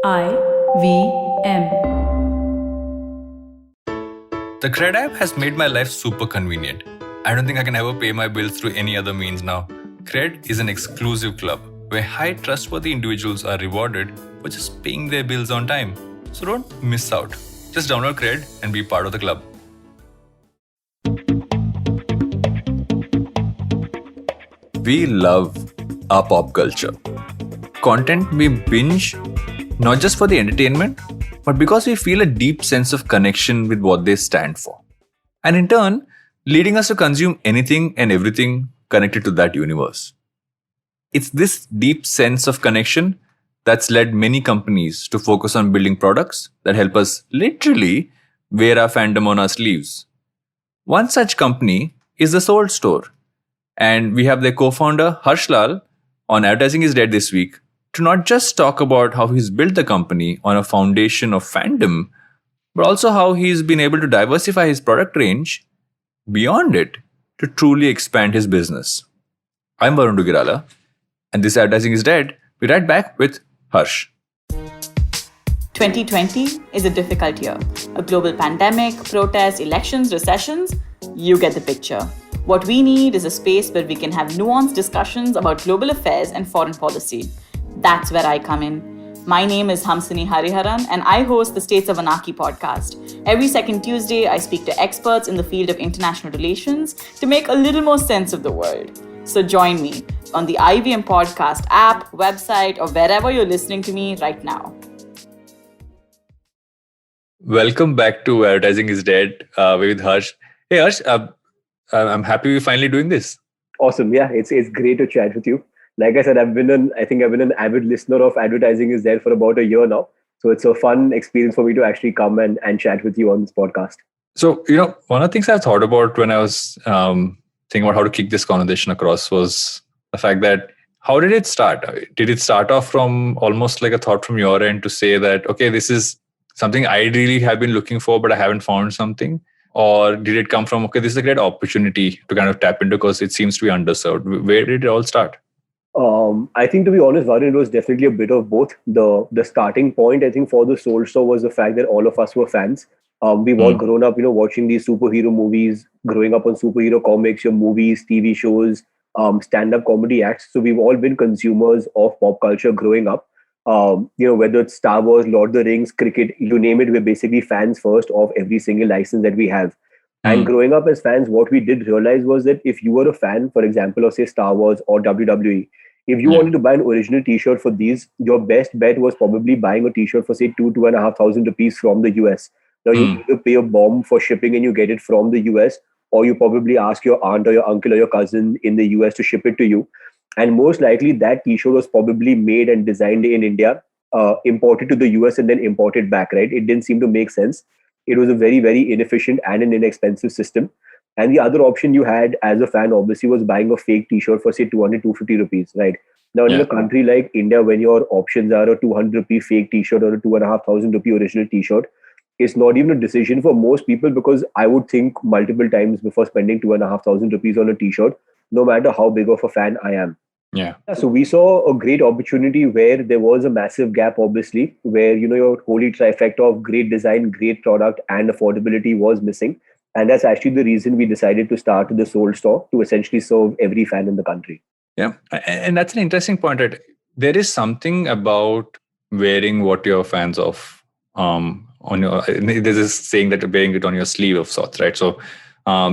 IVM. The Cred app has made my life super convenient. I don't think I can ever pay my bills through any other means now. Cred is an exclusive club where high trustworthy individuals are rewarded for just paying their bills on time. So don't miss out. Just download Cred and be part of the club. We love our pop culture. Content we binge not just for the entertainment, but because we feel a deep sense of connection with what they stand for. And in turn, leading us to consume anything and everything connected to that universe. It's this deep sense of connection that's led many companies to focus on building products that help us literally wear our fandom on our sleeves. One such company is the Soul Store. And we have their co-founder Harsh on Advertising is Dead this week to not just talk about how he's built the company on a foundation of fandom, but also how he's been able to diversify his product range beyond it to truly expand his business. I'm Varun Dugirala, and this Advertising is Dead. We're right back with Harsh. 2020 is a difficult year. A global pandemic, protests, elections, recessions, you get the picture. What we need is a space where we can have nuanced discussions about global affairs and foreign policy. That's where I come in. My name is Hamsini Hariharan, and I host the States of Anarchy podcast. Every second Tuesday, I speak to experts in the field of international relations to make a little more sense of the world. So join me on the IVM podcast app, website, or wherever you're listening to me right now. Welcome back to Advertising is Dead with Harsh. Hey Harsh, I'm happy we're finally doing this. Awesome. Yeah, it's great to chat with you. Like I said, I've been an avid listener of Advertising is Dead for about a year now. So it's a fun experience for me to actually come and chat with you on this podcast. So, one of the things I thought about when I was thinking about how to kick this conversation across was the fact that how did it start? Did it start off from almost like a thought from your end to say that, okay, this is something I really have been looking for, but I haven't found something? Or did it come from, okay, this is a great opportunity to kind of tap into because it seems to be underserved? Where did it all start? I think, to be honest, Varun, it was definitely a bit of both. The starting point, I think, for the Soul Store was the fact that all of us were fans. We've all grown up, watching these superhero movies, growing up on superhero comics, your movies, TV shows, stand-up comedy acts. So we've all been consumers of pop culture growing up. Whether it's Star Wars, Lord of the Rings, cricket, you name it, we're basically fans first of every single license that we have. And growing up as fans, what we did realize was that if you were a fan, for example, of say Star Wars or WWE, if you wanted to buy an original T-shirt for these, your best bet was probably buying a T-shirt for say 2,500 rupees from the US. Now you either pay a bomb for shipping and you get it from the US, or you probably ask your aunt or your uncle or your cousin in the US to ship it to you. And most likely that T-shirt was probably made and designed in India, imported to the US and then imported back, right? It didn't seem to make sense. It was a very, very inefficient and an inexpensive system. And the other option you had as a fan, obviously, was buying a fake T-shirt for, say, 200, 250 rupees, right? Now, in a country like India, when your options are a 200 rupee fake T-shirt or a 2,500 rupee original T-shirt, it's not even a decision for most people, because I would think multiple times before spending 2,500 rupees on a T-shirt, no matter how big of a fan I am. Yeah. So we saw a great opportunity where there was a massive gap, obviously, where, your holy trifecta of great design, great product, and affordability was missing. And that's actually the reason we decided to start the Soul Store, to essentially serve every fan in the country. Yeah. And that's an interesting point, right? There is something about wearing what you're fans of on your, there's this saying that you're wearing it on your sleeve of sorts, right? So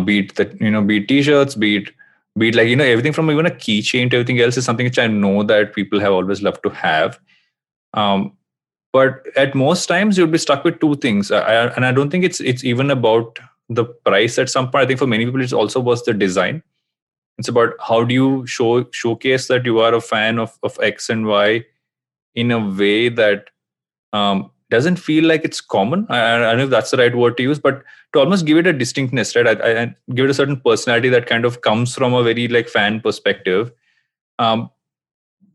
be it T-shirts, be it like, everything from even a keychain to everything else is something which I know that people have always loved to have. But at most times you'll be stuck with two things. And I don't think it's even about the price at some point. I think for many people, it also was the design. It's about how do you showcase that you are a fan of X and Y in a way that doesn't feel like it's common. I don't know if that's the right word to use, but to almost give it a distinctness, right? I give it a certain personality that kind of comes from a very like fan perspective.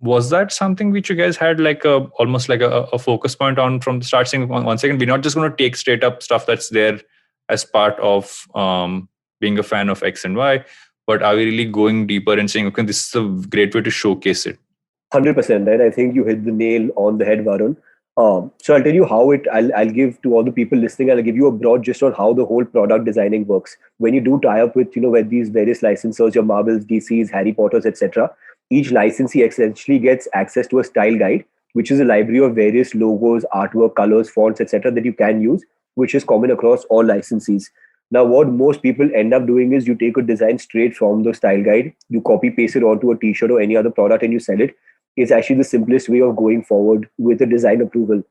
Was that something which you guys had like almost like a focus point on from the start, saying one second, we're not just going to take straight up stuff that's there as part of being a fan of X and Y, but are we really going deeper and saying, okay, this is a great way to showcase it? 100%, right? I think you hit the nail on the head, Varun. So I'll tell you how I'll give to all the people listening. I'll give you a broad gist on how the whole product designing works. When you do tie up with with these various licensors, your Marvels, DCs, Harry Potters, etc., each licensee essentially gets access to a style guide, which is a library of various logos, artwork, colors, fonts, etc., that you can use, which is common across all licensees. Now, what most people end up doing is you take a design straight from the style guide, you copy paste it onto a T-shirt or any other product, and you sell it. It's actually the simplest way of going forward with a design approval.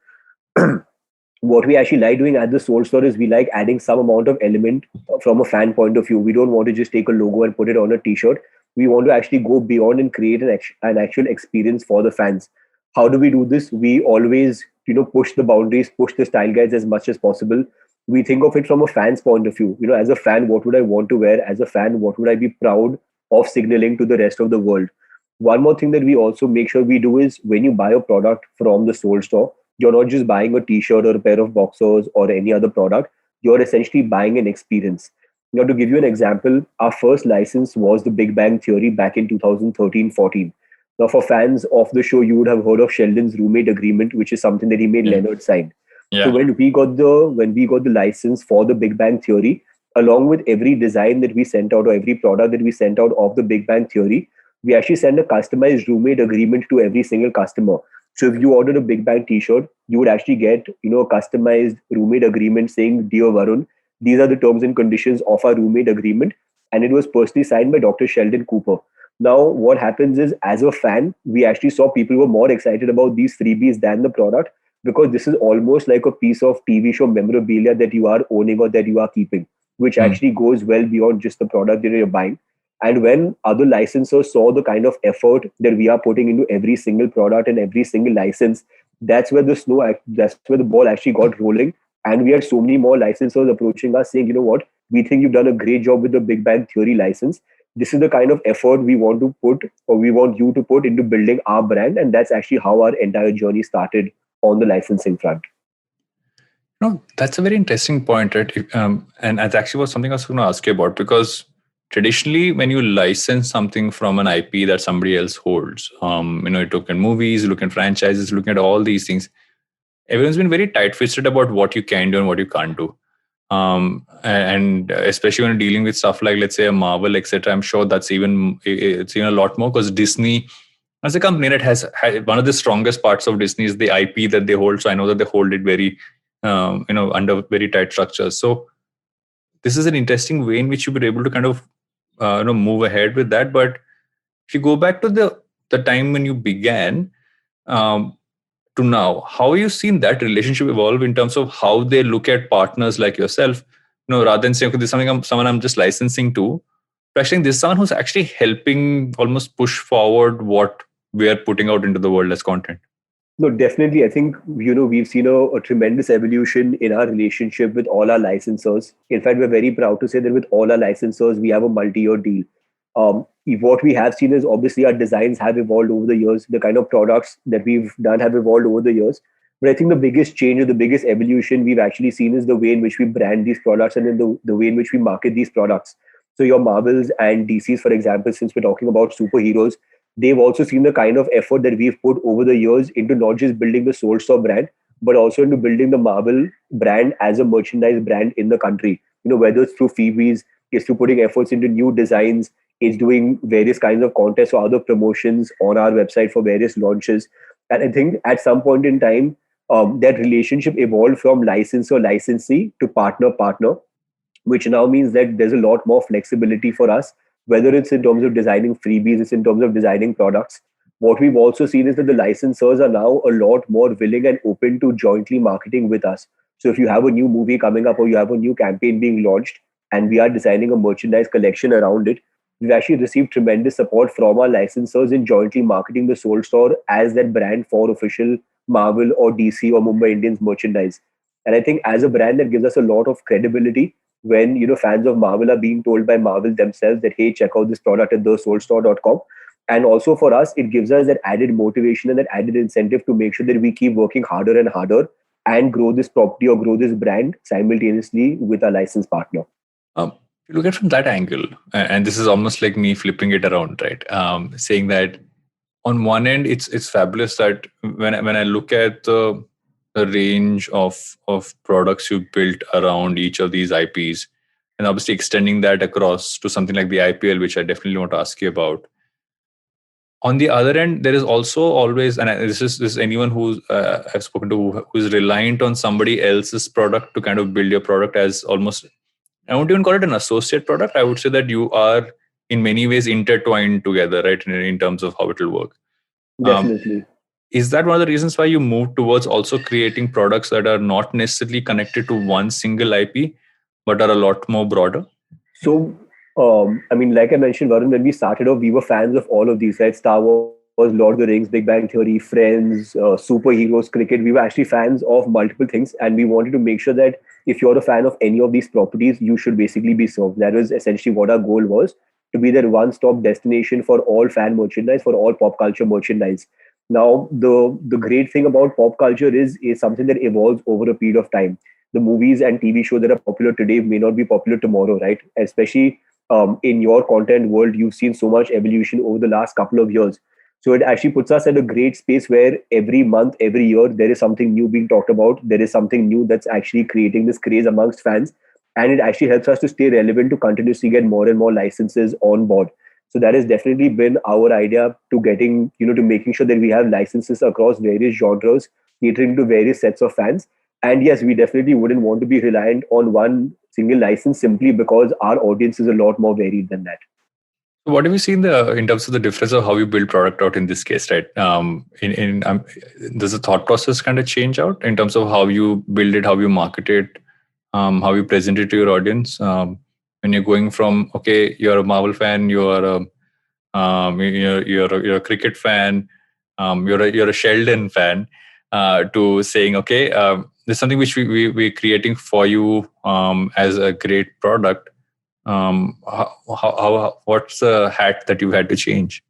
What we actually like doing at the Soul Store is we like adding some amount of element from a fan point of view. We don't want to just take a logo and put it on a T-shirt. We want to actually go beyond and create an actual experience for the fans. How do we do this? We always push the boundaries, push the style guides as much as possible. We think of it from a fan's point of view. As a fan, what would I want to wear? As a fan, what would I be proud of signaling to the rest of the world? One more thing that we also make sure we do is when you buy a product from the Soul Store, you're not just buying a t-shirt or a pair of boxers or any other product. You're essentially buying an experience. Now, to give you an example, our first license was The Big Bang Theory back in 2013-14. Now, for fans of the show, you would have heard of Sheldon's roommate agreement, which is something that he made Leonard sign. Yeah. So when we got the license for The Big Bang Theory, along with every design that we sent out or every product that we sent out of The Big Bang Theory, we actually send a customized roommate agreement to every single customer. So if you ordered a Big Bang t-shirt, you would actually get, a customized roommate agreement saying, "Dear Varun, these are the terms and conditions of our roommate agreement." And it was personally signed by Dr. Sheldon Cooper. Now, what happens is, as a fan, we actually saw people were more excited about these freebies than the product, because this is almost like a piece of TV show memorabilia that you are owning or that you are keeping, which actually goes well beyond just the product that you're buying. And when other licensors saw the kind of effort that we are putting into every single product and every single license, that's where the ball actually got rolling. And we had so many more licensors approaching us saying, what, we think you've done a great job with the Big Bang Theory license. This is the kind of effort we want to put, or we want you to put into building our brand. And that's actually how our entire journey started on the licensing front. No, that's a very interesting point, right? And that actually was something I was going to ask you about, because traditionally, when you license something from an IP that somebody else holds, you look at movies, you look at franchises, looking at all these things, everyone's been very tight-fisted about what you can do and what you can't do. And especially when dealing with stuff like, let's say, a Marvel, etc., I'm sure it's even a lot more, because Disney, as a company, that has one of the strongest parts of Disney is the IP that they hold. So I know that they hold it very, under very tight structures. So this is an interesting way in which you were able to kind of move ahead with that. But if you go back to the time when you began to now, how have you seen that relationship evolve in terms of how they look at partners like yourself? Rather than saying, okay, this is someone I'm just licensing to, but actually this is someone who's actually helping almost push forward what we are putting out into the world as content. No, definitely. I think, we've seen a tremendous evolution in our relationship with all our licensors. In fact, we're very proud to say that with all our licensors, we have a multi-year deal. What we have seen is, obviously, our designs have evolved over the years. The kind of products that we've done have evolved over the years. But I think the biggest change or the biggest evolution we've actually seen is the way in which we brand these products and in the way in which we market these products. So your Marvels and DCs, for example, since we're talking about superheroes, they've also seen the kind of effort that we've put over the years into not just building the Soul Store brand, but also into building the Marvel brand as a merchandise brand in the country. Whether it's through freebies, it's through putting efforts into new designs, it's doing various kinds of contests or other promotions on our website for various launches. And I think at some point in time, that relationship evolved from licensee to partner, which now means that there's a lot more flexibility for us, whether it's in terms of designing freebies, it's in terms of designing products. What we've also seen is that the licensors are now a lot more willing and open to jointly marketing with us. So if you have a new movie coming up or you have a new campaign being launched and we are designing a merchandise collection around it, we've actually received tremendous support from our licensors in jointly marketing the Soul Store as that brand for official Marvel or DC or Mumbai Indians merchandise. And I think as a brand, that gives us a lot of credibility when fans of Marvel are being told by Marvel themselves that, hey, check out this product at thesoulstore.com. And also for us, it gives us that added motivation and that added incentive to make sure that we keep working harder and harder and grow this property or grow this brand simultaneously with our license partner. You look at it from that angle, and this is almost like me flipping it around, right? Saying that on one end, it's fabulous that when I look at the the range of products you built around each of these IPs, and obviously extending that across to something like the IPL, which I definitely want to ask you about. On the other end, there is also always, and this is anyone who I've spoken to who is reliant on somebody else's product to kind of build your product as almost, I won't even call it an associate product. I would say that you are in many ways intertwined together, right, in terms of how it will work. Um, Definitely. is that one of the reasons why you moved towards also creating products that are not necessarily connected to one single IP, but are a lot more broader? So, I mean, like I mentioned, Varun, when we started off, we were fans of all of these, right? Star Wars, Lord of the Rings, Big Bang Theory, Friends, superheroes, cricket. We were actually fans of multiple things, and we wanted to make sure that if you're a fan of any of these properties, you should basically be served. That was essentially what our goal was, to be that one-stop destination for all fan merchandise, for all pop culture merchandise. Now, the great thing about pop culture is something that evolves over a period of time. The movies and TV shows that are popular today may not be popular tomorrow, right? Especially in your content world, you've seen so much evolution over the last couple of years. So it actually puts us at a great space where every month, every year, there is something new being talked about. There is something new that's actually creating this craze amongst fans. And it actually helps us to stay relevant, to continuously get more and more licenses on board. So that has definitely been our idea, to getting, to making sure that we have licenses across various genres, catering to various sets of fans. And yes, we definitely wouldn't want to be reliant on one single license, simply because our audience is a lot more varied than that. So what have you seen in terms of the difference of how you build product out in this case, right? Does the thought process kind of change out in terms of how you build it, how you market it, how you present it to your audience? When you're going from, okay, you're a Marvel fan, you're a cricket fan, you're a Sheldon fan, to saying, okay, there's something which we're creating for you as a great product. What's the hat that you had to change?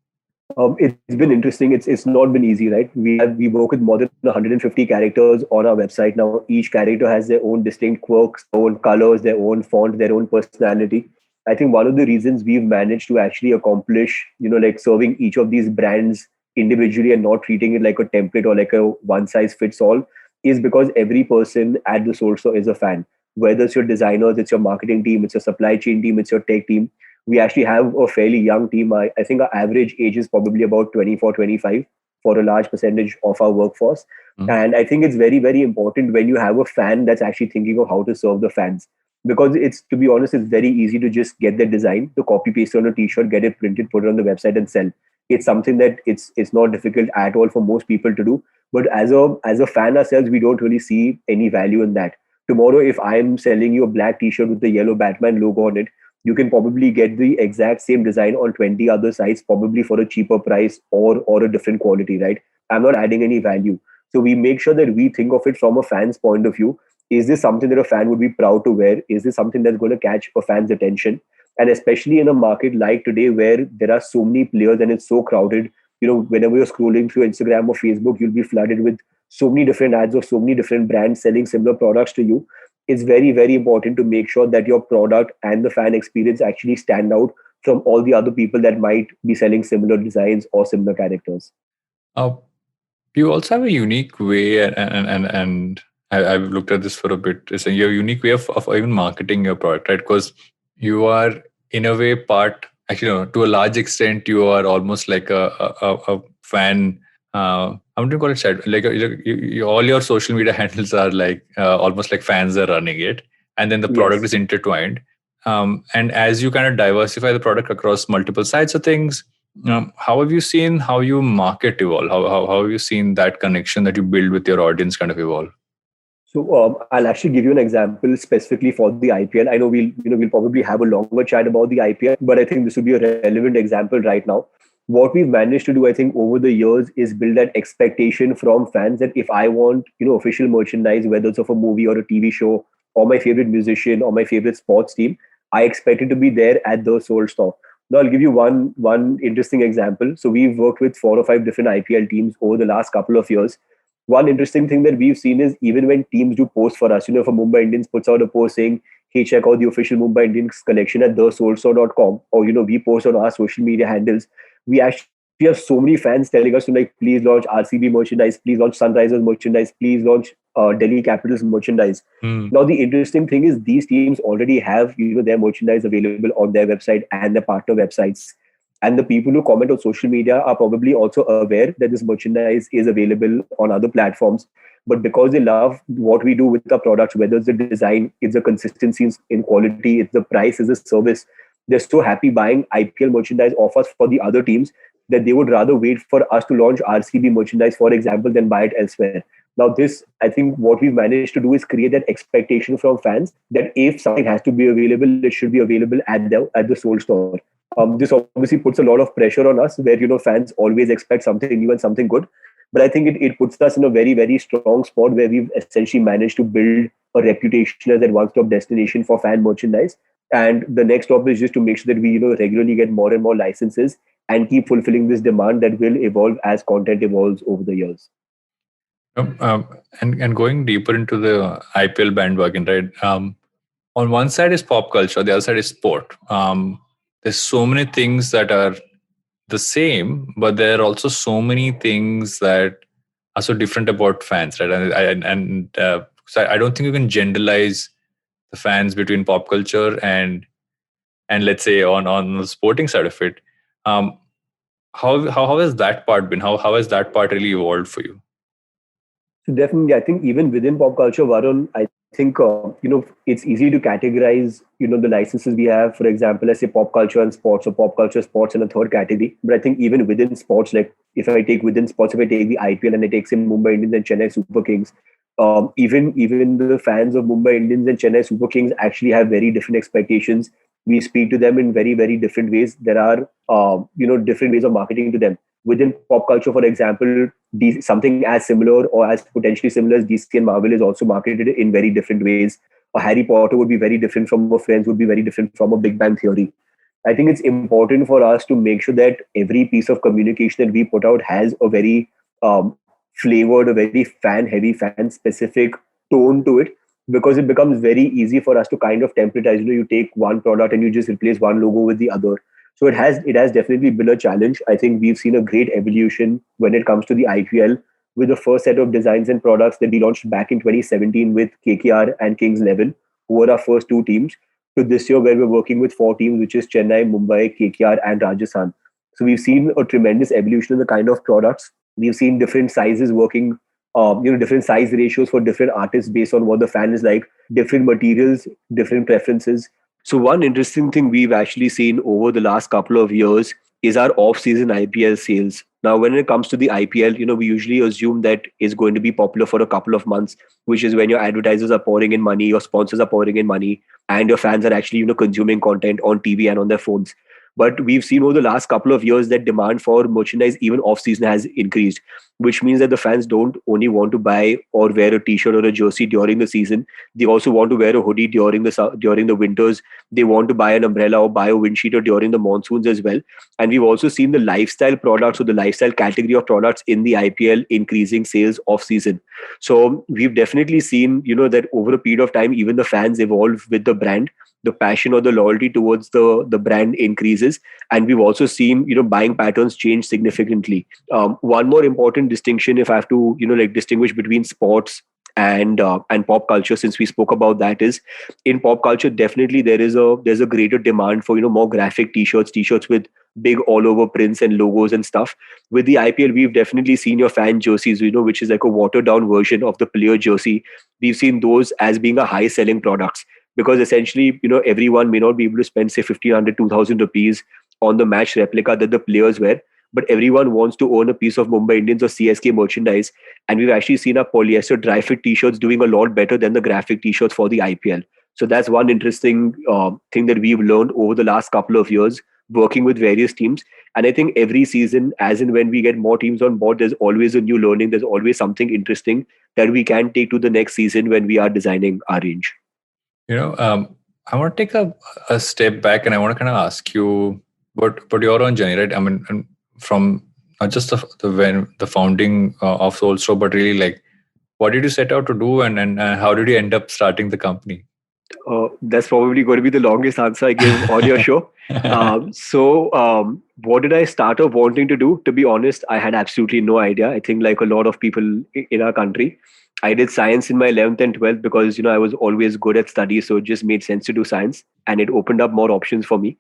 It's been interesting. It's not been easy, right? We work with more than 150 characters on our website now. Each character has their own distinct quirks, their own colors, their own font, their own personality. I think one of the reasons we've managed to actually accomplish, like serving each of these brands individually and not treating it like a template or like a one size fits all, is because every person at the source is a fan. Whether it's your designers, it's your marketing team, it's your supply chain team, it's your tech team. We actually have a fairly young team. I think our average age is probably about 24, 25 for a large percentage of our workforce. And I think it's very, very important when you have a fan that's actually thinking of how to serve the fans. Because it's, to be honest, it's very easy to just get the design, to copy paste on a t-shirt, get it printed, put it on the website and sell. It's something that it's not difficult at all for most people to do. But as a fan ourselves, we don't really see any value in that. Tomorrow, if I'm selling you a black t-shirt with the yellow Batman logo on it, you can probably get the exact same design on 20 other sites, probably for a cheaper price or a different quality, right? I'm not adding any value. So we make sure that we think of it from a fan's point of view. Is this something that a fan would be proud to wear? Is this something that's going to catch a fan's attention? And especially in a market like today, where there are so many players and it's so crowded, whenever you're scrolling through Instagram or Facebook, you'll be flooded with so many different ads of so many different brands selling similar products to you. It's very, very important to make sure that your product and the fan experience actually stand out from all the other people that might be selling similar designs or similar characters. Uh, you also have a unique way, and I've looked at this for a bit. It's a your unique way of even marketing your product, right? Because you are in a way actually, no, to a large extent, you are almost like a fan. I wouldn't call it chat. Like all your social media handles are like almost like fans are running it, and then the product Yes. is intertwined. And as you kind of diversify the product across multiple sides of things, how have you seen how you market evolve? How have you seen that connection that you build with your audience kind of evolve? So I'll actually give you an example specifically for the IPL. I know we'll probably have a longer chat about the IPL, but I think this would be a relevant example right now. What we've managed to do, I think, over the years is build that expectation from fans that if I want, official merchandise, whether it's of a movie or a TV show or my favorite musician or my favorite sports team, I expect it to be there at the Soul Store. Now I'll give you one interesting example. So we've worked with 4 or 5 different IPL teams over the last couple of years. One interesting thing that we've seen is, even when teams do post for us, if a Mumbai Indians puts out a post saying, hey, check out the official Mumbai Indians collection at thesoulstore.com, or, we post on our social media handles, we actually have so many fans telling us to, like, please launch RCB merchandise, please launch Sunrisers merchandise, please launch Delhi Capitals merchandise. Hmm. Now, the interesting thing is these teams already have their merchandise available on their website and their partner websites. And the people who comment on social media are probably also aware that this merchandise is available on other platforms. But because they love what we do with our products, whether it's the design, it's the consistency in quality, it's the price, it's the service, they're so happy buying IPL merchandise off us for the other teams that they would rather wait for us to launch RCB merchandise, for example, than buy it elsewhere. Now, this, I think, what we've managed to do is create that expectation from fans that if something has to be available, it should be available at the Soul Store. This obviously puts a lot of pressure on us, where fans always expect something new and something good. But I think it puts us in a very, very strong spot where we've essentially managed to build a reputation as a one-stop destination for fan merchandise. And the next stop is just to make sure that we regularly get more and more licenses and keep fulfilling this demand that will evolve as content evolves over the years. And going deeper into the IPL bandwagon, right? On one side is pop culture, the other side is sport. There's so many things that are the same, but there are also so many things that are so different about fans, right? So I don't think you can generalize the fans between pop culture and let's say on the sporting side of it. How has that part been? How has that part really evolved for you? So definitely, I think even within pop culture, Varun, I think it's easy to categorize the licenses we have. For example, let's say pop culture and sports, or pop culture sports in a third category. But I think even within sports, like if I take the IPL and I take say Mumbai Indians and Chennai Super Kings, even the fans of Mumbai Indians and Chennai Super Kings actually have very different expectations. We speak to them in very, very different ways. There are different ways of marketing to them. Within pop culture, for example, something as similar or as potentially similar as DC and Marvel is also marketed in very different ways. A Harry Potter would be very different from a Friends, would be very different from a Big Bang Theory. I think it's important for us to make sure that every piece of communication that we put out has a very flavored, a very fan-heavy, fan-specific tone to it, because it becomes very easy for us to kind of templatize. You take one product and you just replace one logo with the other. So it has definitely been a challenge. I think we've seen a great evolution when it comes to the IPL, with the first set of designs and products that we launched back in 2017 with KKR and Kings 11, who were our first two teams, to this year where we're working with four teams, which is Chennai, Mumbai, KKR, and Rajasthan. So we've seen a tremendous evolution in the kind of products. We've seen different sizes working, different size ratios for different artists based on what the fan is like, different materials, different preferences. So one interesting thing we've actually seen over the last couple of years is our off-season IPL sales. Now, when it comes to the IPL, we usually assume that it's going to be popular for a couple of months, which is when your advertisers are pouring in money, your sponsors are pouring in money, and your fans are actually, consuming content on TV and on their phones. But we've seen over the last couple of years that demand for merchandise, even off-season, has increased, which means that the fans don't only want to buy or wear a t-shirt or a jersey during the season. They also want to wear a hoodie during the winters. They want to buy an umbrella or buy a wind sheeter during the monsoons as well. And we've also seen the lifestyle products, or the lifestyle category of products in the IPL, increasing sales off-season. So we've definitely seen, that over a period of time, even the fans evolve with the brand. The passion or the loyalty towards the brand increases, and we've also seen buying patterns change significantly. One more important distinction, if I have to distinguish between sports and pop culture, since we spoke about that, is in pop culture definitely there's a greater demand for more graphic t-shirts with big all over prints and logos and stuff. With the IPL, we've definitely seen your fan jerseys, which is like a watered down version of the player jersey. We've seen those as being a high selling products, because essentially, everyone may not be able to spend say 1,500, 2,000 rupees on the match replica that the players wear, but everyone wants to own a piece of Mumbai Indians or CSK merchandise. And we've actually seen our polyester dry fit t-shirts doing a lot better than the graphic t-shirts for the IPL. So that's one interesting thing that we've learned over the last couple of years working with various teams. And I think every season, as in when we get more teams on board, there's always a new learning. There's always something interesting that we can take to the next season when we are designing our range. I want to take a step back, and I want to kind of ask you about your own journey, right? I mean, and from not just the founding of Soul Store, but really like, what did you set out to do, and how did you end up starting the company? That's probably going to be the longest answer I give on your show. What did I start off wanting to do? To be honest, I had absolutely no idea. I think like a lot of people in our country, I did science in my 11th and 12th because, I was always good at studies. So it just made sense to do science and it opened up more options for me.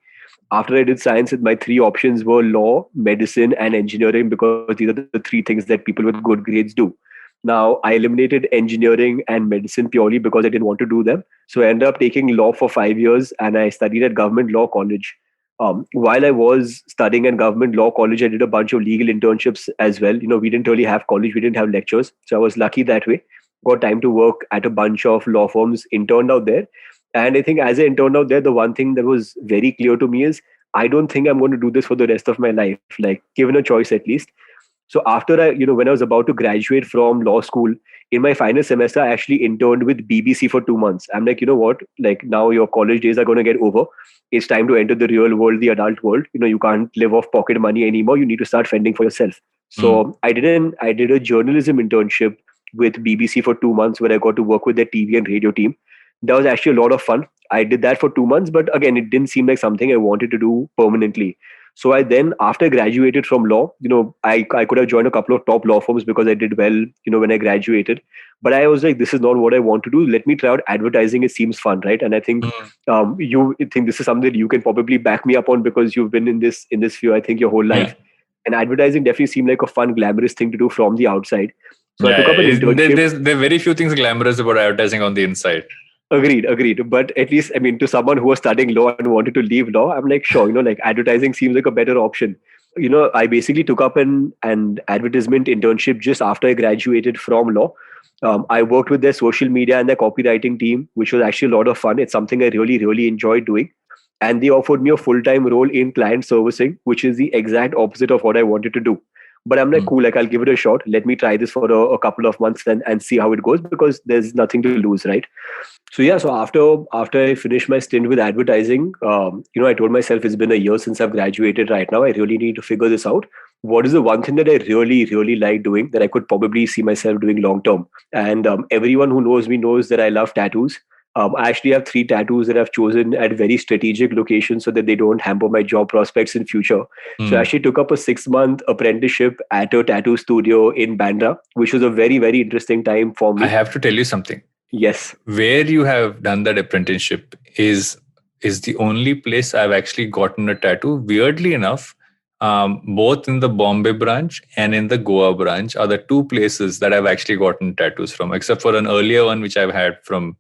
After I did science, my three options were law, medicine, and engineering because these are the three things that people with good grades do. Now, I eliminated engineering and medicine purely because I didn't want to do them. So I ended up taking law for 5 years and I studied at government law college. While I was studying at government law college, I did a bunch of legal internships as well. We didn't really have college, we didn't have lectures. So I was lucky that way. Got time to work at a bunch of law firms, interned out there. And I think as I interned out there, the one thing that was very clear to me is I don't think I'm going to do this for the rest of my life, like given a choice at least. So after when I was about to graduate from law school, in my final semester, I actually interned with BBC for 2 months. I'm like, you know what? Like now your college days are going to get over. It's time to enter the real world, the adult world. You can't live off pocket money anymore. You need to start fending for yourself. So I did a journalism internship with BBC for 2 months where I got to work with their TV and radio team. That was actually a lot of fun. I did that for 2 months, but again, it didn't seem like something I wanted to do permanently. So I then, after I graduated from law, I could have joined a couple of top law firms because I did well, when I graduated. But I was like, this is not what I want to do. Let me try out advertising. It seems fun, right? And I think you think this is something that you can probably back me up on because you've been in this field, I think, your whole life. Yeah. And advertising definitely seemed like a fun, glamorous thing to do from the outside. So I Yeah, took up an internship. there are very few things glamorous about advertising on the inside. Agreed. But at least, I mean, to someone who was studying law and wanted to leave law, I'm like, sure, like advertising seems like a better option. I basically took up an advertisement internship just after I graduated from law. I worked with their social media and their copywriting team, which was actually a lot of fun. It's something I really, really enjoyed doing. And they offered me a full-time role in client servicing, which is the exact opposite of what I wanted to do. But I'm like, cool, like I'll give it a shot. Let me try this for a couple of months and see how it goes because there's nothing to lose, right? So yeah, so after I finished my stint with advertising, I told myself it's been a year since I've graduated right now. I really need to figure this out. What is the one thing that I really, really like doing that I could probably see myself doing long term? And everyone who knows me knows that I love tattoos. I actually have 3 tattoos that I've chosen at very strategic locations so that they don't hamper my job prospects in future. So I actually took up a 6-month apprenticeship at a tattoo studio in Bandra, which was a very, very interesting time for me. I have to tell you something. Yes. Where you have done that apprenticeship is the only place I've actually gotten a tattoo. Weirdly enough, both in the Bombay branch and in the Goa branch are the 2 places that I've actually gotten tattoos from, except for an earlier one which I've had from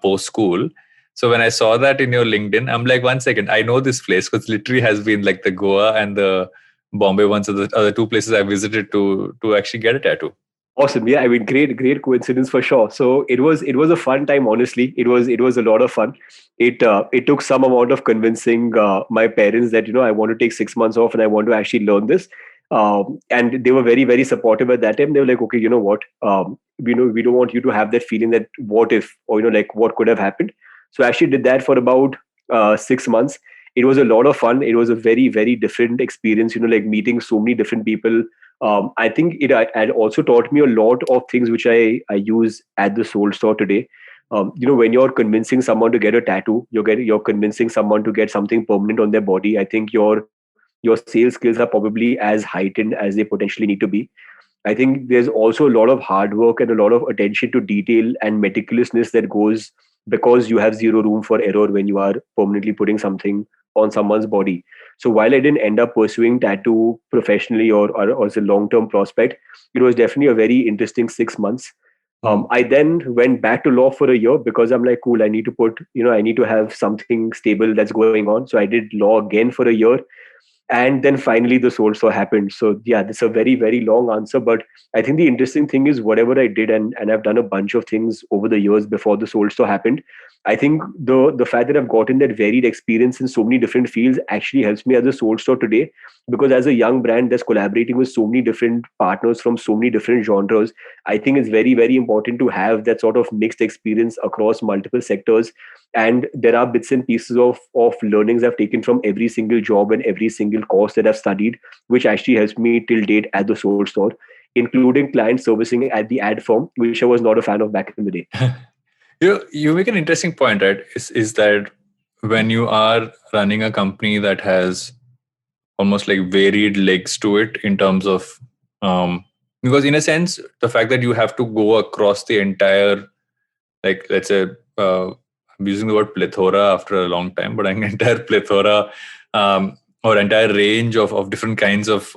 post school. So when I saw that in your LinkedIn, I'm like, 1 second, I know this place because literally has been like the Goa and the Bombay ones are the 2 places I visited to actually get a tattoo. Awesome. Yeah, I mean, great coincidence for sure. So it was a fun time. Honestly, it was a lot of fun. It took some amount of convincing my parents that I want to take 6 months off and I want to actually learn this. And they were very, very supportive at that time. They were like, okay, you know what? We don't want you to have that feeling that what if, or like what could have happened. So I actually did that for about 6 months. It was a lot of fun. It was a very, very different experience. Like meeting so many different people. I think it had also taught me a lot of things which I use at the Soul Store today. When you're convincing someone to get a tattoo, you're convincing someone to get something permanent on their body. I think your sales skills are probably as heightened as they potentially need to be. I think there's also a lot of hard work and a lot of attention to detail and meticulousness that goes because you have zero room for error when you are permanently putting something on someone's body. So while I didn't end up pursuing tattoo professionally or as a long-term prospect, it was definitely a very interesting 6 months. I then went back to law for a year because I'm like, cool, I need to have something stable that's going on. So I did law again for a year. And then finally the Soul Store happened. So yeah, this is a very, very long answer. But I think the interesting thing is whatever I did, and I've done a bunch of things over the years before the Soul Store happened. I think the fact that I've gotten that varied experience in so many different fields actually helps me as a Soul Store today. Because as a young brand that's collaborating with so many different partners from so many different genres, I think it's very, very important to have that sort of mixed experience across multiple sectors. And there are bits and pieces of learnings I've taken from every single job and every single course that I've studied, which actually helps me till date at the Soul Store, including client servicing at the ad firm, which I was not a fan of back in the day. You make an interesting point, right? Is that when you are running a company that has almost like varied legs to it in terms of Because in a sense, the fact that you have to go across the entire, like, let's say, I'm using the word plethora after a long time, but an entire plethora, or entire range of different kinds of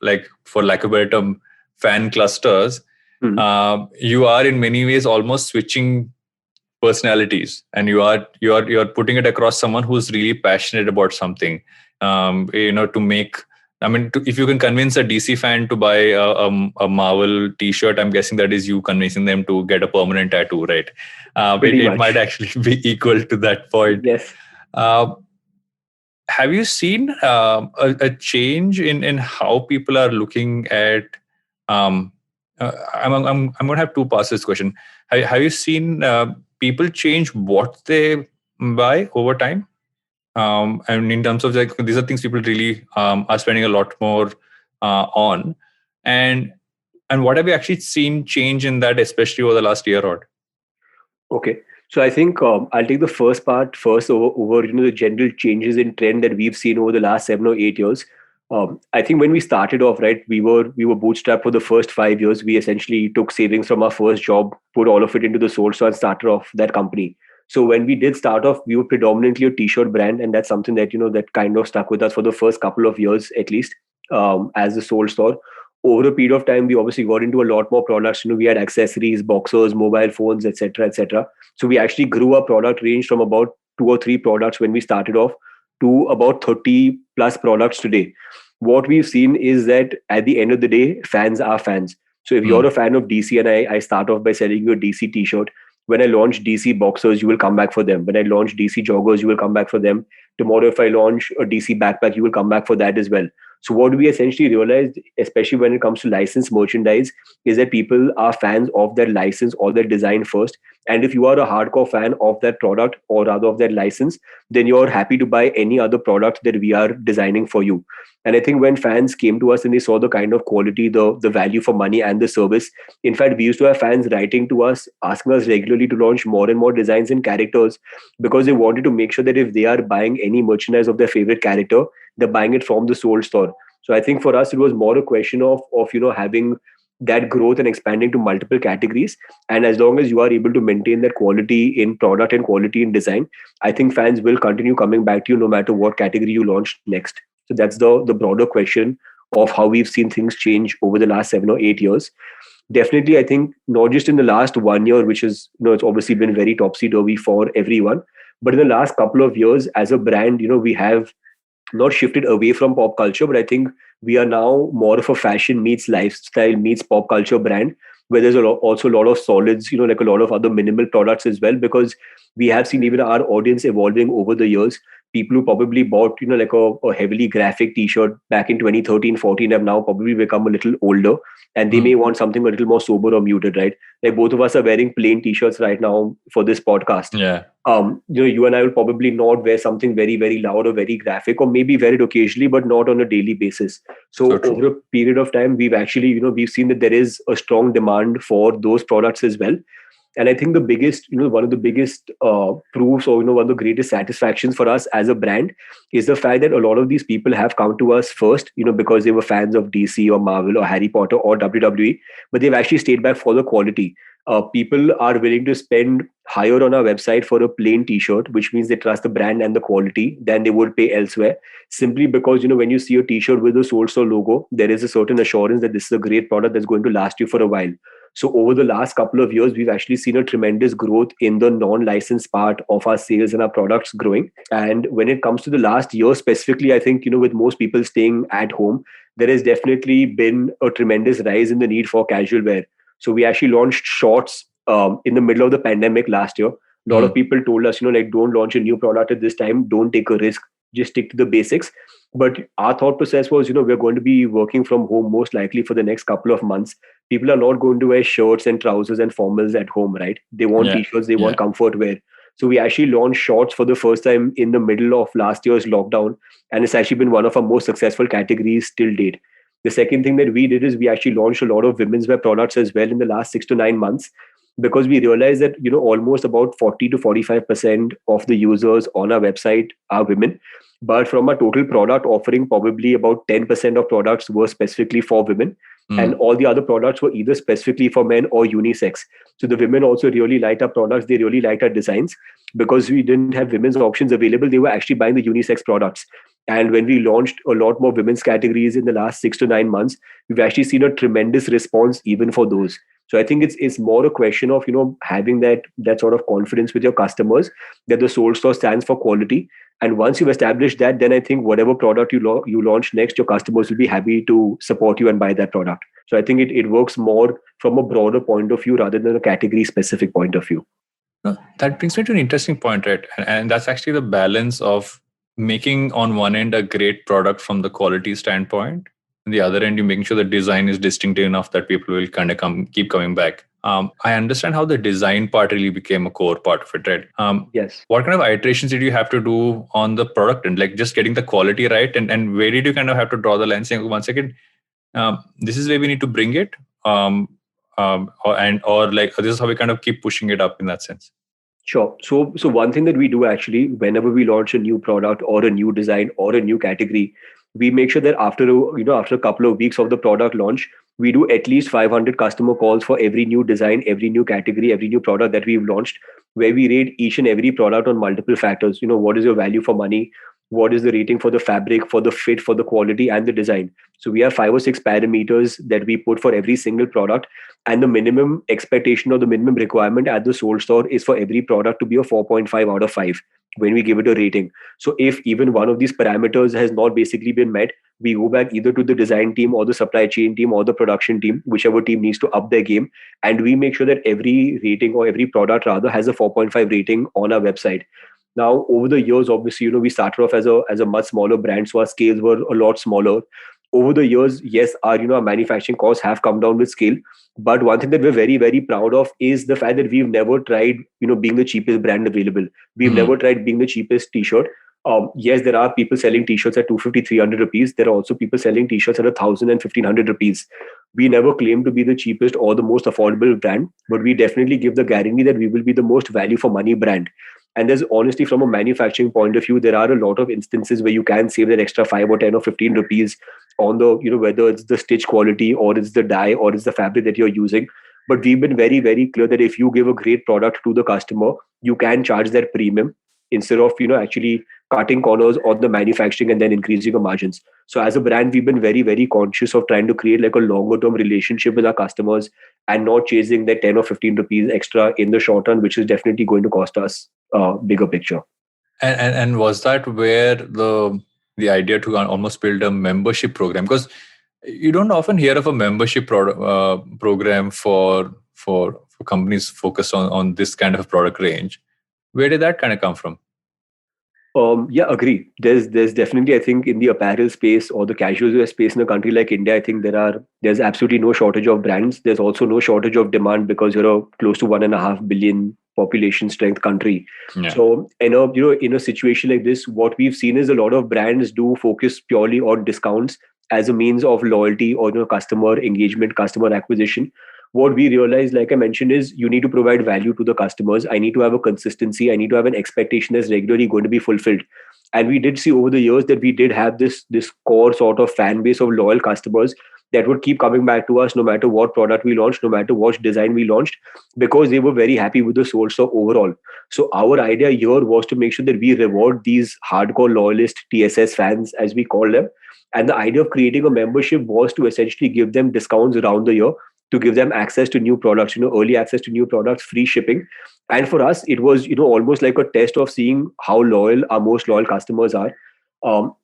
like, for lack of a better term, fan clusters. You are in many ways almost switching personalities, and you're putting it across someone who's really passionate about something. To make, I mean, if you can convince a DC fan to buy a Marvel T-shirt, I'm guessing that is you convincing them to get a permanent tattoo, right? It might actually be equal to that point. Yes. Have you seen a change in how people are looking at? I'm going to have two parts to this question. Have you seen people change what they buy over time? And in terms of, like, these are things people really are spending a lot more on, and what have you actually seen change in that, especially over the last year or? Okay, so I think I'll take the first part first over the general changes in trend that we've seen over the last 7 or 8 years. I think when we started off, right, we were bootstrapped for the first 5 years. We essentially took savings from our first job, put all of it into the Soulstore, and started off that company. So when we did start off, we were predominantly a t-shirt brand, and that's something that that kind of stuck with us for the first couple of years at least, as the Soulstore. Over a period of time, we obviously got into a lot more products. We had accessories, boxers, mobile phones, etc., etc. So we actually grew our product range from about 2 or 3 products when we started off to about 30 plus products today. What we've seen is that at the end of the day, fans are fans. So if you're a fan of DC, and I start off by selling you a DC t-shirt, when I launch DC boxers, you will come back for them. When I launch DC joggers, you will come back for them. Tomorrow, if I launch a DC backpack, you will come back for that as well. So what we essentially realized, especially when it comes to licensed merchandise, is that people are fans of that license or that design first. And if you are a hardcore fan of that product, or rather of that license, then you're happy to buy any other product that we are designing for you. And I think when fans came to us and they saw the kind of quality, the value for money and the service, in fact, we used to have fans writing to us, asking us regularly to launch more and more designs and characters, because they wanted to make sure that if they are buying any merchandise of their favorite character, they're buying it from the Soulstore. So I think for us, it was more a question of having that growth and expanding to multiple categories. And as long as you are able to maintain that quality in product and quality in design, I think fans will continue coming back to you no matter what category you launch next. So that's the broader question of how we've seen things change over the last 7 or 8 years. Definitely, I think not just in the last 1 year, which is, it's obviously been very topsy-turvy for everyone, but in the last couple of years as a brand, we have not shifted away from pop culture, but I think we are now more of a fashion meets lifestyle meets pop culture brand, where there's also a lot of solids, like a lot of other minimal products as well, because we have seen even our audience evolving over the years. People who probably bought, like a heavily graphic t-shirt back in 2013-14 have now probably become a little older, and they may want something a little more sober or muted, right? Like both of us are wearing plain t-shirts right now for this podcast. Yeah. You and I will probably not wear something very, very loud or very graphic, or maybe wear it occasionally, but not on a daily basis. So over a period of time, we've actually, we've seen that there is a strong demand for those products as well. And I think the biggest, one of the biggest proofs, or one of the greatest satisfactions for us as a brand is the fact that a lot of these people have come to us first, because they were fans of DC or Marvel or Harry Potter or WWE, but they've actually stayed back for the quality. People are willing to spend higher on our website for a plain t-shirt, which means they trust the brand and the quality than they would pay elsewhere, simply because, when you see a t-shirt with the Soulstore logo, there is a certain assurance that this is a great product that's going to last you for a while. So over the last couple of years, we've actually seen a tremendous growth in the non-licensed part of our sales and our products growing. And when it comes to the last year specifically, I think, with most people staying at home, there has definitely been a tremendous rise in the need for casual wear. So we actually launched shorts in the middle of the pandemic last year. A lot of people told us, don't launch a new product at this time. Don't take a risk. Just stick to the basics. But our thought process was, we're going to be working from home most likely for the next couple of months. People are not going to wear shirts and trousers and formals at home, right? They want t-shirts, they want comfort wear. So we actually launched shorts for the first time in the middle of last year's lockdown. And it's actually been one of our most successful categories till date. The second thing that we did is we actually launched a lot of women's wear products as well in the last 6 to 9 months, because we realized that, almost about 40 to 45% of the users on our website are women. But from our total product offering, probably about 10% of products were specifically for women. And all the other products were either specifically for men or unisex. So the women also really liked our products. They really liked our designs. Because we didn't have women's options available, they were actually buying the unisex products. And when we launched a lot more women's categories in the last 6 to 9 months, we've actually seen a tremendous response even for those. So I think it's more a question of having that sort of confidence with your customers that the Soul Store stands for quality. And once you've established that, then I think whatever product you launch next, your customers will be happy to support you and buy that product. So I think it works more from a broader point of view rather than a category specific point of view. No, that brings me to an interesting point, right? And that's actually the balance of making on one end a great product from the quality standpoint. On the other end, you're making sure the design is distinctive enough that people will kind of keep coming back. I understand how the design part really became a core part of it, right? Yes. What kind of iterations did you have to do on the product and like just getting the quality right? And where did you kind of have to draw the line saying, 1 second, this is where we need to bring it? Or like this is how we kind of keep pushing it up in that sense? Sure. So one thing that we do actually, whenever we launch a new product or a new design or a new category, we make sure that after a couple of weeks of the product launch, we do at least 500 customer calls for every new design, every new category, every new product that we've launched, where we rate each and every product on multiple factors. What is your value for money? What is the rating for the fabric, for the fit, for the quality, and the design? So we have 5 or 6 parameters that we put for every single product. And the minimum expectation or the minimum requirement at the Soul Store is for every product to be a 4.5 out of 5 when we give it a rating. So if even one of these parameters has not basically been met, we go back either to the design team or the supply chain team or the production team, whichever team needs to up their game. And we make sure that every rating or every product rather has a 4.5 rating on our website. Now, over the years, obviously, we started off as a much smaller brand, so our scales were a lot smaller. Over the years, yes, our manufacturing costs have come down with scale. But one thing that we're very, very proud of is the fact that we've never tried, being the cheapest brand available. We've never tried being the cheapest t-shirt. Yes, there are people selling t-shirts at 250, 300 rupees. There are also people selling t-shirts at 1,000 and 1,500 rupees. We never claim to be the cheapest or the most affordable brand, but we definitely give the guarantee that we will be the most value for money brand. And there's honestly, from a manufacturing point of view, there are a lot of instances where you can save that extra 5 or 10 or 15 rupees on the, whether it's the stitch quality or it's the dye or it's the fabric that you're using. But we've been very, very clear that if you give a great product to the customer, you can charge that premium instead of, actually cutting corners on the manufacturing and then increasing your margins. So as a brand, we've been very, very conscious of trying to create like a longer term relationship with our customers and not chasing that 10 or 15 rupees extra in the short run, which is definitely going to cost us a bigger picture. And was that where the idea to almost build a membership program? Because you don't often hear of a membership program for companies focused on this kind of product range. Where did that kind of come from? Yeah, agree. There's definitely, I think, in the apparel space or the casual wear space in a country like India, I think there's absolutely no shortage of brands. There's also no shortage of demand because you're a close to 1.5 billion population strength country. Yeah. So in a situation like this, what we've seen is a lot of brands do focus purely on discounts as a means of loyalty or customer engagement, customer acquisition. What we realized, like I mentioned, is you need to provide value to the customers. I need to have a consistency. I need to have an expectation that's regularly going to be fulfilled. And we did see over the years that we did have this core sort of fan base of loyal customers that would keep coming back to us no matter what product we launched, no matter what design we launched, because they were very happy with the Soul Store overall. So our idea here was to make sure that we reward these hardcore loyalist TSS fans, as we call them. And the idea of creating a membership was to essentially give them discounts around the year, to give them access to new products, early access to new products, free shipping. And for us, it was, almost like a test of seeing how loyal our most loyal customers are.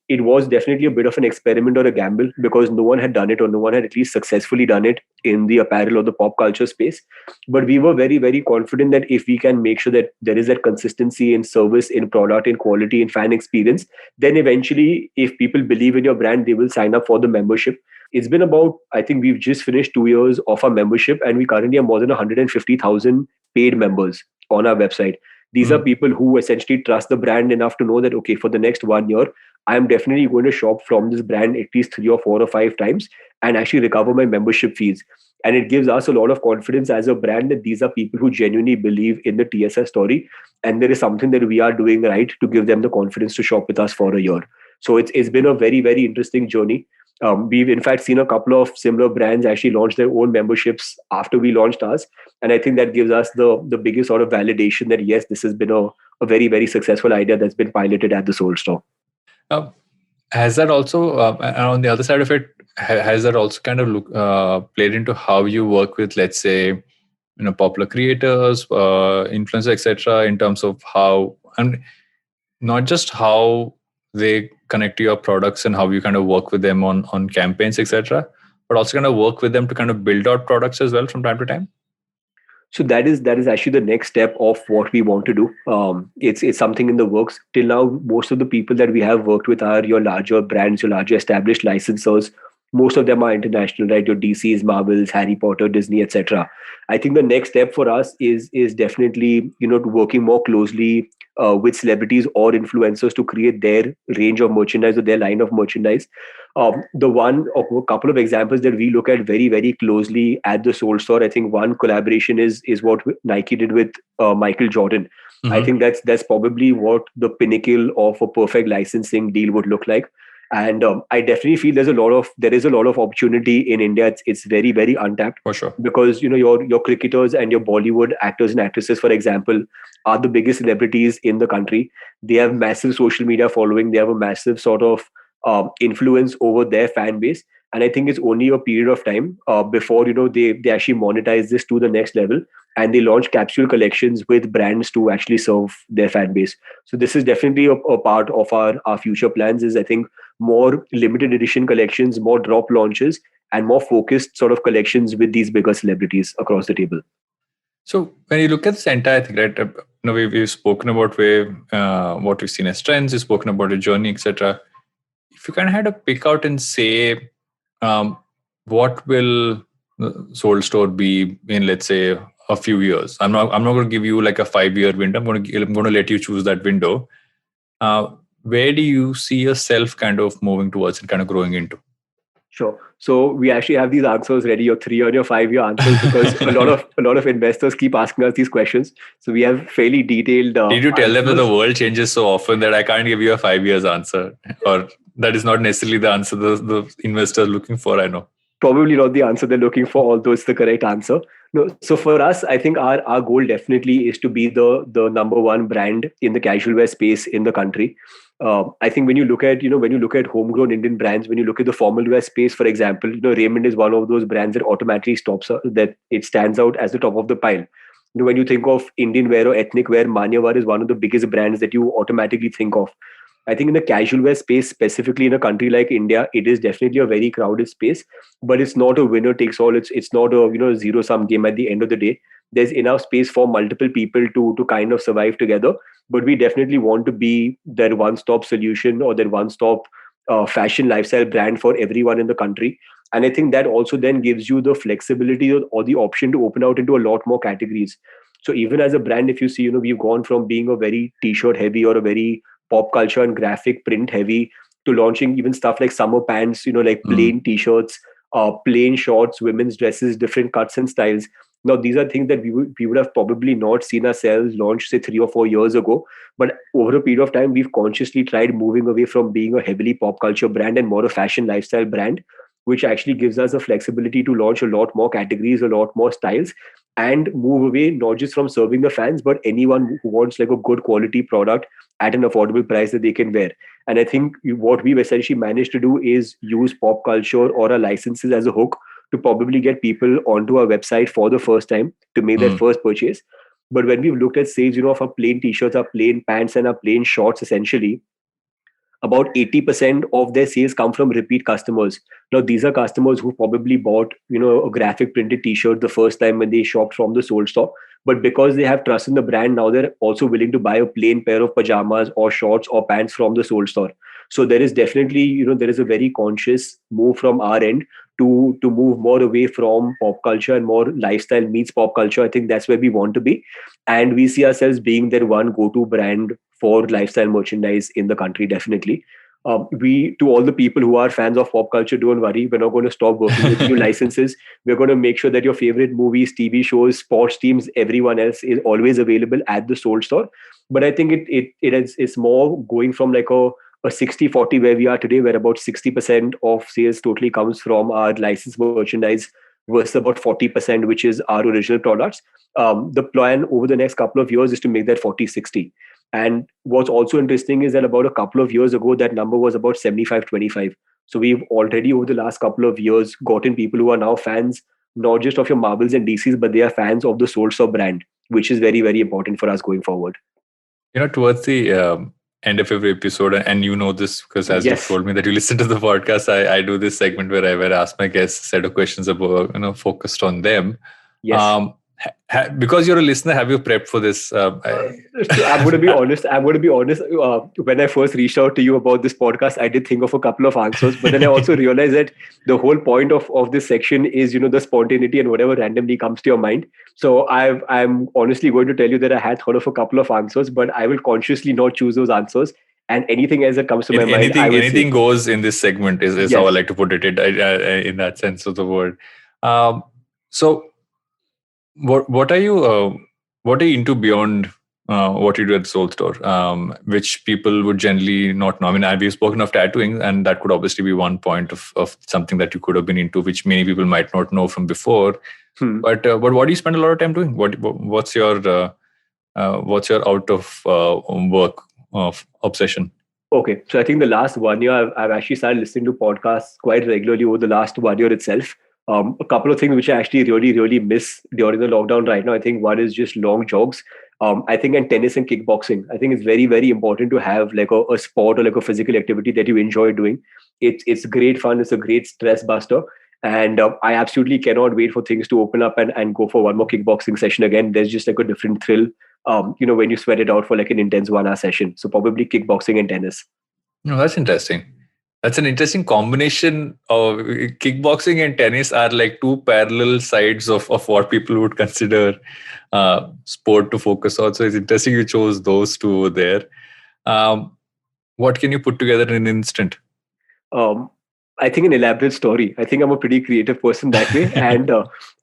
It was definitely a bit of an experiment or a gamble because no one had done it, or no one had at least successfully done it in the apparel or the pop culture space. But we were very, very confident that if we can make sure that there is that consistency in service, in product, in quality, in fan experience, then eventually, if people believe in your brand, they will sign up for the membership. It's been about, I think we've just finished 2 years of our membership, and we currently have more than 150,000 paid members on our website. These are people who essentially trust the brand enough to know that, okay, for the next 1 year, I'm definitely going to shop from this brand at least 3 or 4 or 5 times and actually recover my membership fees. And it gives us a lot of confidence as a brand that these are people who genuinely believe in the TSS story. And there is something that we are doing right to give them the confidence to shop with us for a year. So it's been a very, very interesting journey. We've in fact seen a couple of similar brands actually launch their own memberships after we launched ours. And I think that gives us the biggest sort of validation that yes, this has been a very, very successful idea that's been piloted at the Soul Store. Has that also, and on the other side of it, has that also kind of played into how you work with, let's say, popular creators, influencers, etc., in terms of how, and not just how they connect to your products and how you kind of work with them on campaigns, etc., but also kind of work with them to kind of build out products as well from time to time? So that is actually the next step of what we want to do. It's something in the works. Till now, most of the people that we have worked with are your larger brands, your larger established licensors. Most of them are international, right? Your DCs, Marvels, Harry Potter, Disney, etc. I think the next step for us is definitely working more closely with celebrities or influencers to create their range of merchandise or their line of merchandise. The one or a couple of examples that we look at very, very closely at the Soul Store, I think one collaboration is what Nike did with Michael Jordan. Mm-hmm. I think that's probably what the pinnacle of a perfect licensing deal would look like. And I definitely feel there is a lot of opportunity in India. It's very, very untapped. For sure. Because your cricketers and your Bollywood actors and actresses, for example, are the biggest celebrities in the country. They have massive social media following. They have a massive sort of influence over their fan base. And I think it's only a period of time before they actually monetize this to the next level, and they launch capsule collections with brands to actually serve their fan base. So this is definitely a part of our future plans. Is I think more limited edition collections, more drop launches, and more focused sort of collections with these bigger celebrities across the table. So when you look at this entire thing, right? We've spoken about what we've seen as trends. We've spoken about your journey, etc. If you kind of had to pick out and say, what will the Soul Store be in, let's say, a few years? I'm not going to give you like a 5-year window. I'm going to let you choose that window. Where do you see yourself kind of moving towards and kind of growing into? Sure. So we actually have these answers ready, your 3 or your 5-year answers, because a lot of investors keep asking us these questions. So we have fairly detailed. Did you tell them that the world changes so often that I can't give you a 5 years answer, or that is not necessarily the answer the investor is looking for? I know. Probably not the answer they're looking for, although it's the correct answer. No, so for us, I think our goal definitely is to be the number one brand in the casual wear space in the country. I think when you look at homegrown Indian brands, when you look at the formal wear space, for example, Raymond is one of those brands that automatically that it stands out as the top of the pile. When you think of Indian wear or ethnic wear, Manyavar is one of the biggest brands that you automatically think of. I think in the casual wear space, specifically in a country like India, it is definitely a very crowded space, but it's not a winner takes all. It's not a zero sum game at the end of the day. There's enough space for multiple people to kind of survive together. But we definitely want to be that one-stop solution or that one-stop fashion lifestyle brand for everyone in the country. And I think that also then gives you the flexibility or the option to open out into a lot more categories. So even as a brand, if you see, we've gone from being a very t-shirt heavy or a very pop culture and graphic print heavy to launching even stuff like summer pants, like plain t-shirts, plain shorts, women's dresses, different cuts and styles. Now, these are things that we would have probably not seen ourselves launch, say, 3 or 4 years ago. But over a period of time, we've consciously tried moving away from being a heavily pop culture brand and more a fashion lifestyle brand, which actually gives us the flexibility to launch a lot more categories, a lot more styles, and move away not just from serving the fans, but anyone who wants like a good quality product at an affordable price that they can wear. And I think what we've essentially managed to do is use pop culture or our licenses as a hook to probably get people onto our website for the first time to make their first purchase. But when we've looked at sales, of our plain t-shirts, our plain pants, and our plain shorts, essentially, about 80% of their sales come from repeat customers. Now, these are customers who probably bought, a graphic printed t-shirt the first time when they shopped from the Soul Store. But because they have trust in the brand, now they're also willing to buy a plain pair of pajamas or shorts or pants from the Soul Store. So there is definitely, there is a very conscious move from our end to move more away from pop culture and more lifestyle meets pop culture. I think that's where we want to be. And we see ourselves being their one go-to brand for lifestyle merchandise in the country, definitely. To all the people who are fans of pop culture, don't worry. We're not going to stop working with new licenses. We're going to make sure that your favorite movies, TV shows, sports teams, everyone else is always available at the Soul Store. But I think it's more going from like a a 60-40 where we are today, where about 60% of sales totally comes from our licensed merchandise versus about 40%, which is our original products. The plan over the next couple of years is to make that 40-60. And what's also interesting is that about a couple of years ago, that number was about 75-25. So we've already over the last couple of years gotten people who are now fans, not just of your Marvels and DCs, but they are fans of the Soul Store brand, which is very, very important for us going forward. Towards the end of every episode, and you know this because as you've told me that you listen to the podcast, I do this segment where I ask my guests a set of questions about, focused on them. Yes. Because you're a listener, have you prepped for this? I'm going to be honest. When I first reached out to you about this podcast, I did think of a couple of answers, but then I also realized that the whole point of this section is, the spontaneity and whatever randomly comes to your mind. So I'm honestly going to tell you that I had thought of a couple of answers, but I will consciously not choose those answers. And anything else that comes to my mind, anything goes in this segment is yes. How I like to put it in that sense of the word. So. What are you into beyond what you do at Soul Store, which people would generally not know? I mean, we've spoken of tattooing, and that could obviously be one point of something that you could have been into, which many people might not know from before. But what do you spend a lot of time doing? What's your out of work obsession? Okay, so I think the last 1 year, I've actually started listening to podcasts quite regularly over the last 1 year itself. A couple of things which I actually really, really miss during the lockdown right now. I think one is just long jogs. I think in tennis and kickboxing, I think it's very, very important to have like a sport or like a physical activity that you enjoy doing. It's great fun. It's a great stress buster. And I absolutely cannot wait for things to open up and go for one more kickboxing session again. There's just like a different thrill, when you sweat it out for like an intense 1 hour session. So probably kickboxing and tennis. No, that's interesting. That's an interesting combination of kickboxing and tennis are like two parallel sides of what people would consider sport to focus on. So it's interesting you chose those two over there. What can you put together in an instant? I think an elaborate story. I think I'm a pretty creative person that way, and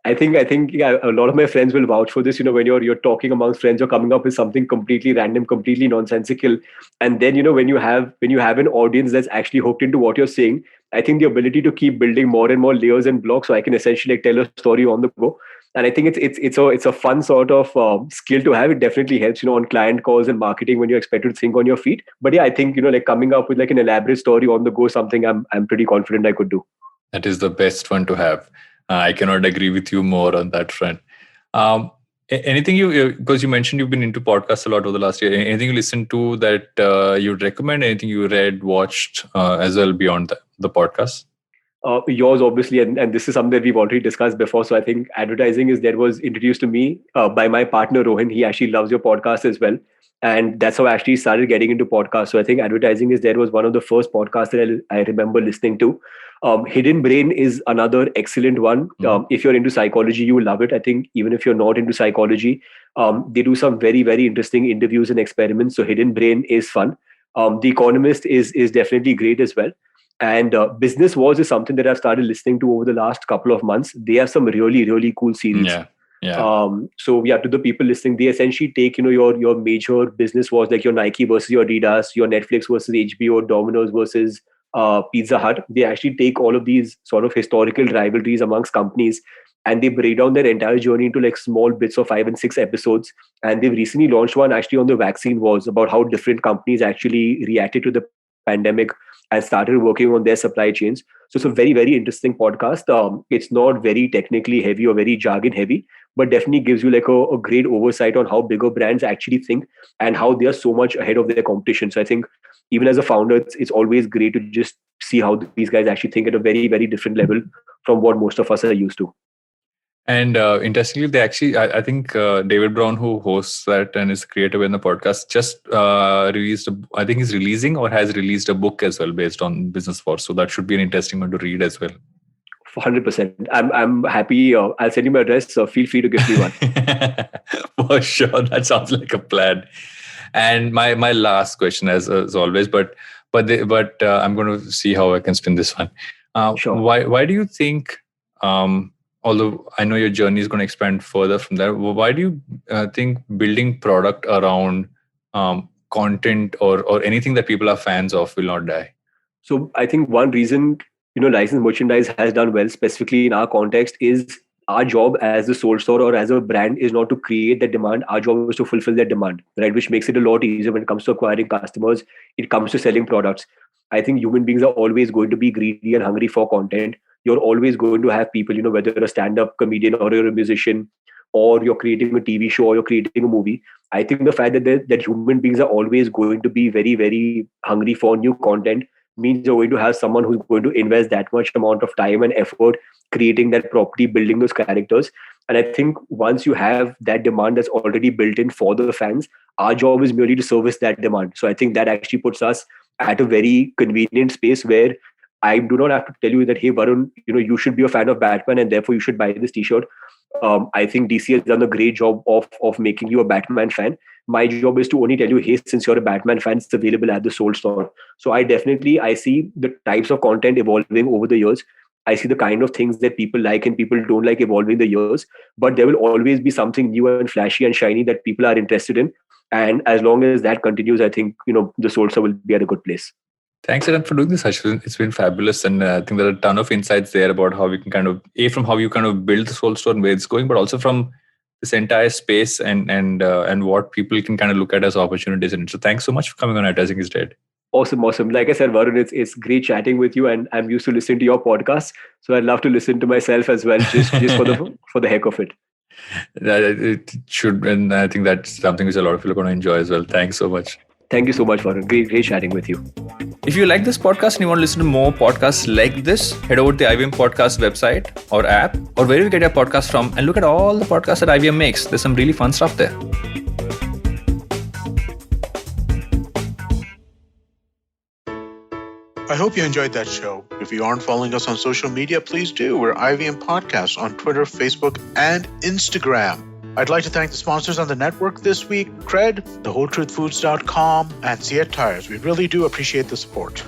I think a lot of my friends will vouch for this. When you're talking amongst friends, you're coming up with something completely random, completely nonsensical, and then when you have an audience that's actually hooked into what you're saying, I think the ability to keep building more and more layers and blocks, so I can essentially tell a story on the go. And I think it's a fun sort of skill to have. It definitely helps, on client calls and marketing when you're expected to think on your feet. But yeah, I think like coming up with like an elaborate story on the go, something I'm pretty confident I could do. That is the best one to have. I cannot agree with you more on that front. Anything because you mentioned you've been into podcasts a lot over the last year. Anything you listened to that you'd recommend? Anything you read, watched as well beyond the podcast? Yours obviously, and this is something that we've already discussed before. So I think advertising was introduced to me by my partner Rohan. He actually loves your podcast as well, and that's how I actually started getting into podcasts. So I think advertising was one of the first podcasts that I remember listening to. Hidden Brain is another excellent one. If you're into psychology, you will love it. I think even if you're not into psychology, they do some very, very interesting interviews and experiments. So Hidden Brain is fun. The Economist is definitely great as well. And Business Wars is something that I've started listening to over the last couple of months. They have some really, really cool series. Yeah. So to the people listening, they essentially take your major business wars, like your Nike versus your Adidas, your Netflix versus HBO, Domino's versus Pizza Hut. They actually take all of these sort of historical rivalries amongst companies, and they break down their entire journey into like small bits of 5 and 6 episodes. And they've recently launched one actually on the vaccine wars, about how different companies actually reacted to the pandemic and started working on their supply chains. So it's a very, very interesting podcast. It's not very technically heavy or very jargon heavy, but definitely gives you like a great oversight on how bigger brands actually think and how they are so much ahead of their competition. So I think even as a founder, it's always great to just see how these guys actually think at a very, very different level from what most of us are used to. And interestingly, they actually, I think David Brown, who hosts that and is creative in the podcast, just released, I think he's releasing or has released a book as well based on Business Wars. So that should be an interesting one to read as well. 100%. I'm happy. I'll send you my address. So feel free to give me one. For sure. That sounds like a plan. And my last question, as always, but I'm going to see how I can spin this one. Sure. Why do you think? Although I know your journey is going to expand further from there, why do you think building product around content or anything that people are fans of will not die? So I think one reason, licensed merchandise has done well, specifically in our context, is our job as the sole store or as a brand is not to create that demand. Our job is to fulfill that demand, right? Which makes it a lot easier when it comes to acquiring customers. It comes to selling products. I think human beings are always going to be greedy and hungry for content. You're always going to have people, whether you're a stand-up comedian or you're a musician, or you're creating a TV show or you're creating a movie. I think the fact that human beings are always going to be very, very hungry for new content means you're going to have someone who's going to invest that much amount of time and effort creating that property, building those characters. And I think once you have that demand that's already built in for the fans, our job is merely to service that demand. So I think that actually puts us at a very convenient space where I do not have to tell you that, hey, Varun, you should be a fan of Batman and therefore you should buy this t-shirt. I think DC has done a great job of making you a Batman fan. My job is to only tell you, hey, since you're a Batman fan, it's available at the Soul Store. So I see the types of content evolving over the years. I see the kind of things that people like and people don't like evolving the years. But there will always be something new and flashy and shiny that people are interested in. And as long as that continues, I think, the Soul Store will be at a good place. Thanks, Aaron, for doing this, Harsh. It's been fabulous. And I think there are a ton of insights there about how we can from how you build the Soul Store and where it's going, but also from this entire space and what people can look at as opportunities in it. So thanks so much for coming on Advertising is Dead. Awesome. Like I said, Varun, it's great chatting with you, and I'm used to listening to your podcast. So I'd love to listen to myself as well, just for the heck of it. It should, and I think that's something which a lot of people are going to enjoy as well. Thanks so much. Thank you so much, Varun. Great chatting with you. If you like this podcast and you want to listen to more podcasts like this, head over to the IVM Podcast website or app or wherever you get your podcast from and look at all the podcasts that IVM makes. There's some really fun stuff there. I hope you enjoyed that show. If you aren't following us on social media, please do. We're IVM Podcasts on Twitter, Facebook, and Instagram. I'd like to thank the sponsors on the network this week, Cred, thewholetruthfoods.com, and Seat Tires. We really do appreciate the support.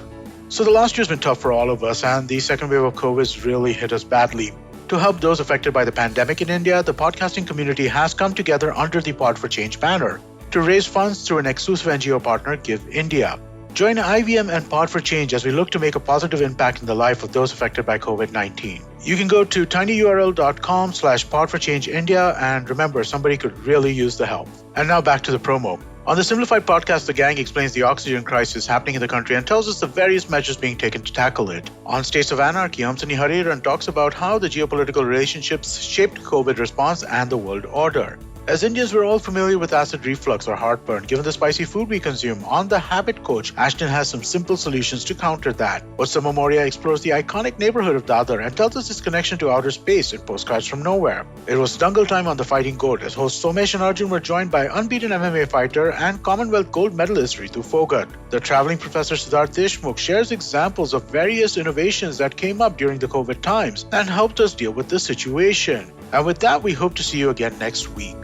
So the last year's been tough for all of us, and the second wave of COVID really hit us badly. To help those affected by the pandemic in India, the podcasting community has come together under the Pod for Change banner to raise funds through an exclusive NGO partner, Give India. Join IVM and Pod for Change as we look to make a positive impact in the life of those affected by COVID-19. You can go to tinyurl.com/podforchangeindia, and remember, somebody could really use the help. And now back to the promo. On the Simplified podcast, the gang explains the oxygen crisis happening in the country and tells us the various measures being taken to tackle it. On States of Anarchy, Hamsani Hariharan talks about how the geopolitical relationships shaped COVID response and the world order. As Indians, we're all familiar with acid reflux or heartburn, given the spicy food we consume. On The Habit Coach, Ashton has some simple solutions to counter that. Vatsama Moria explores the iconic neighborhood of Dadar and tells us its connection to outer space in Postcards from Nowhere. It was Dangle time on The Fighting Goat, as hosts Somesh and Arjun were joined by unbeaten MMA fighter and Commonwealth gold medalist Ritu Fogart. The traveling professor Siddharth Deshmukh shares examples of various innovations that came up during the COVID times and helped us deal with the situation. And with that, we hope to see you again next week.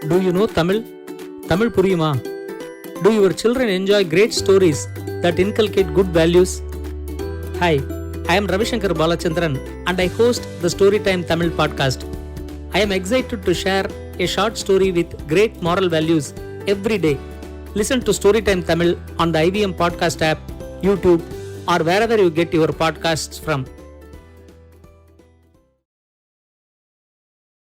Do you know Tamil? Tamil puriyuma? Do your children enjoy great stories that inculcate good values? Hi, I am Ravishankar Balachandran and I host the Storytime Tamil podcast. I am excited to share a short story with great moral values every day. Listen to Storytime Tamil on the IVM podcast app, YouTube, or wherever you get your podcasts from.